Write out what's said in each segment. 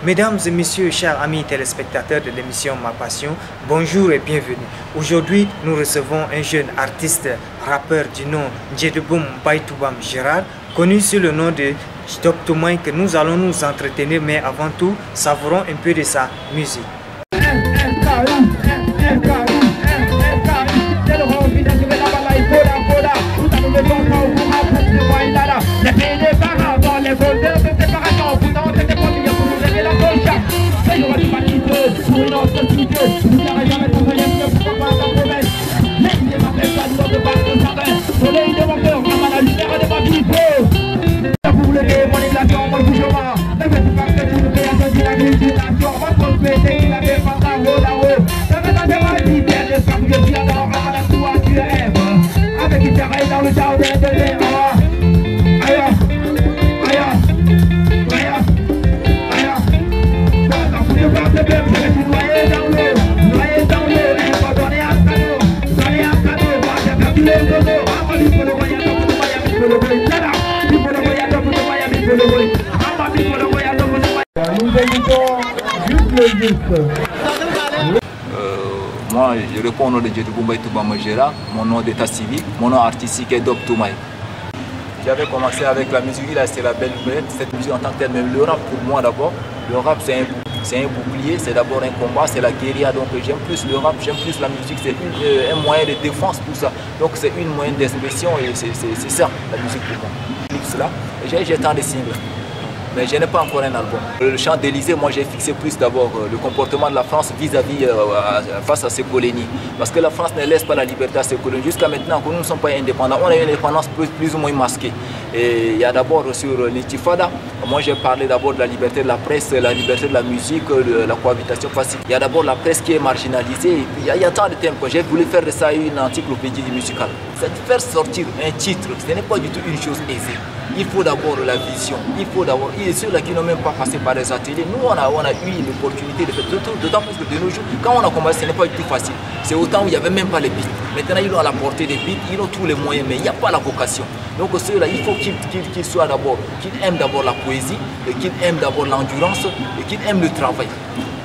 Mesdames et messieurs, chers amis téléspectateurs de l'émission Ma Passion, bonjour et bienvenue. Aujourd'hui, nous recevons un jeune artiste, rappeur du nom Djedeboum Baïtoubam Gérard, connu sous le nom de Doptoumaï, que nous allons nous entretenir, mais avant tout, savourons un peu de sa musique. Moi, je réponds au nom de Djedeboum Baïtoubam Gérard, mon nom d'état civil, mon nom artistique est Doptoumaï. J'avais commencé avec la musique, là c'est la belle nouvelle, cette musique en tant que telle, même le rap pour moi d'abord. Le rap c'est un bouclier, c'est d'abord un combat, c'est la guérilla, donc j'aime plus le rap, j'aime plus la musique, c'est un moyen de défense pour ça. Donc c'est une moyen d'expression et c'est ça la musique pour moi. J'ai tant de singles. Mais je n'ai pas encore un album. Le chant d'Élysée, moi j'ai fixé plus d'abord le comportement de la France vis-à-vis face à ses colonies. Parce que la France ne laisse pas la liberté à ses colonies. Jusqu'à maintenant, nous ne sommes pas indépendants. On a une indépendance plus ou moins masquée. Et il y a d'abord sur l'Intifada, moi j'ai parlé d'abord de la liberté de la presse, la liberté de la musique, de la cohabitation facile. Il y a d'abord la presse qui est marginalisée. Et puis il y a tant de thèmes. J'ai voulu faire de ça une encyclopédie musicale. C'est de faire sortir un titre, ce n'est pas du tout une chose aisée. Il faut d'abord la vision, il faut d'abord, et ceux-là qui n'ont même pas passé par les ateliers, nous on a eu l'opportunité de faire, d'autant plus que de nos jours, quand on a commencé, ce n'est pas du tout facile. C'est autant où il n'y avait même pas les beats. Maintenant ils ont à la portée des beats, ils ont tous les moyens, mais il n'y a pas la vocation. Donc ceux-là, il faut qu'ils soient d'abord, qu'ils aiment d'abord la poésie, qu'ils aiment d'abord l'endurance, et qu'ils aiment le travail.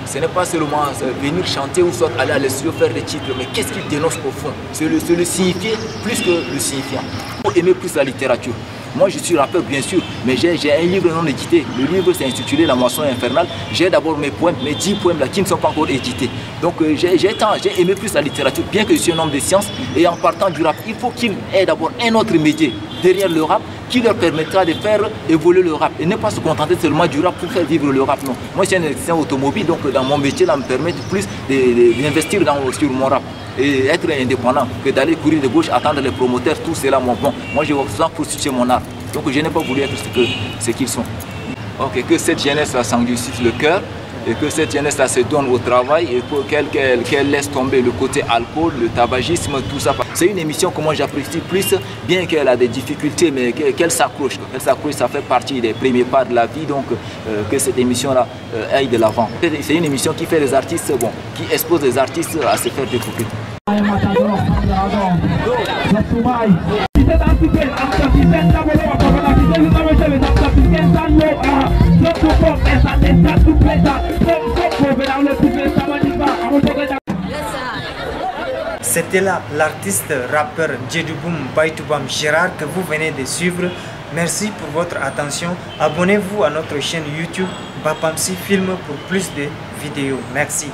Ce n'est pas seulement venir chanter ou soit aller à l'estudio faire des titres, mais qu'est-ce qu'ils dénoncent au fond? C'est le signifié plus que le signifiant. Il faut aimer plus la littérature. Moi je suis rappeur bien sûr, mais j'ai un livre non édité. Le livre c'est intitulé La moisson infernale. J'ai d'abord mes poèmes, mes 10 poèmes là qui ne sont pas encore édités. Donc j'ai aimé plus la littérature, bien que je suis un homme de science. Et en partant du rap, il faut qu'il ait d'abord un autre métier derrière le rap qui leur permettra de faire évoluer le rap. Et ne pas se contenter seulement du rap pour faire vivre le rap, non. Moi je suis un électricien automobile, donc dans mon métier là me permet plus d'investir sur mon rap. Et être indépendant, que d'aller courir de gauche, attendre les promoteurs, tout cela mon bon. Moi je vais souvent prostituer mon art. Donc je n'ai pas voulu être ce qu'ils sont. Ok, que cette jeunesse-là s'endurcisse le cœur et que cette jeunesse-là se donne au travail et qu'elle laisse tomber le côté alcool, le tabagisme, tout ça. C'est une émission que moi j'apprécie plus, bien qu'elle a des difficultés, mais qu'elle s'accroche. Qu'elle s'accroche, ça fait partie des premiers pas de la vie, donc que cette émission-là aille de l'avant. C'est une émission qui fait les artistes, bon, qui expose les artistes à se faire découvrir. C'était là l'artiste rappeur Djedeboum Baïtoubam Gérard que vous venez de suivre. Merci pour votre attention. Abonnez-vous à notre chaîne YouTube Bapamsi Film pour plus de vidéos. Merci.